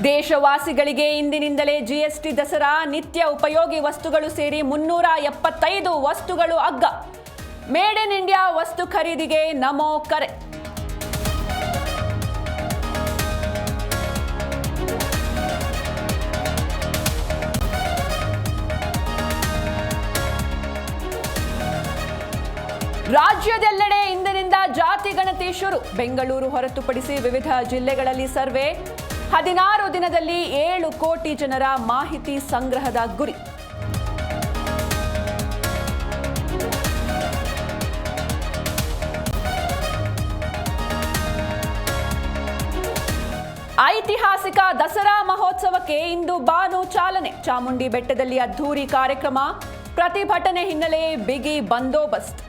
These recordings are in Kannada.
ದೇಶವಾಸಿಗಳಿಗೆ ಇಂದಿನಿಂದಲೇ ಜಿಎಸ್ಟಿ ದಸರಾ. ನಿತ್ಯ ಉಪಯೋಗಿ ವಸ್ತುಗಳು ಸೇರಿ 375 ವಸ್ತುಗಳು ಅಗ್ಗ. ಮೇಡ್ ಇನ್ ಇಂಡಿಯಾ ವಸ್ತು ಖರೀದಿಗೆ ನಮೋ ಕರೆ. ರಾಜ್ಯದೆಲ್ಲೆಡೆ ಇಂದಿನಿಂದ ಜಾತಿ ಗಣತಿ ಶುರು. ಬೆಂಗಳೂರು ಹೊರತುಪಡಿಸಿ ವಿವಿಧ ಜಿಲ್ಲೆಗಳಲ್ಲಿ ಸರ್ವೆ. 16 ದಿನದಲ್ಲಿ 7 ಕೋಟಿ ಜನರ ಮಾಹಿತಿ ಸಂಗ್ರಹದ ಗುರಿ. ಐತಿಹಾಸಿಕ ದಸರಾ ಮಹೋತ್ಸವಕ್ಕೆ ಇಂದು ಬಾನು ಚಾಲನೆ. ಚಾಮುಂಡಿ ಬೆಟ್ಟದಲ್ಲಿ ಅದ್ಧೂರಿ ಕಾರ್ಯಕ್ರಮ. ಪ್ರತಿಭಟನೆ ಹಿನ್ನೆಲೆ ಬಿಗಿ ಬಂದೋಬಸ್ತ್.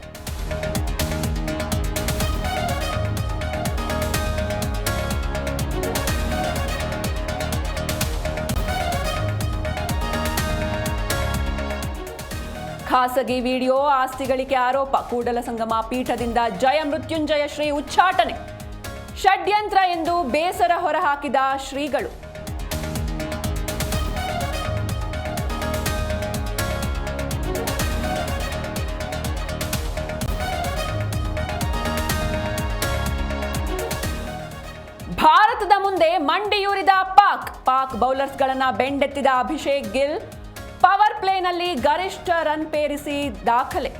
ಖಾಸಗಿ ವಿಡಿಯೋ ಆಸ್ತಿ ಗಳಿಕೆ ಆರೋಪ. ಕೂಡಲಸಂಗಮ ಪೀಠದಿಂದ ಜಯ ಮೃತ್ಯುಂಜಯ ಶ್ರೀ ಉಚ್ಚಾಟನೆ. ಷಡ್ಯಂತ್ರ ಎಂದು ಬೇಸರ ಹೊರಹಾಕಿದ ಶ್ರೀಗಳು. ಭಾರತದ ಮುಂದೆ ಮಂಡಿಯೂರಿದ ಪಾಕ್ ಬೌಲರ್ಸ್ಗಳನ್ನ ಬೆಂಡೆತ್ತಿದ ಅಭಿಷೇಕ್ ಗಿಲ್. ಪವರ್ ಪ್ಲೇನಲ್ಲಿ ಗರಿಷ್ಠ ರನ್ ಪೇರಿಸಿ ದಾಖಲೆ.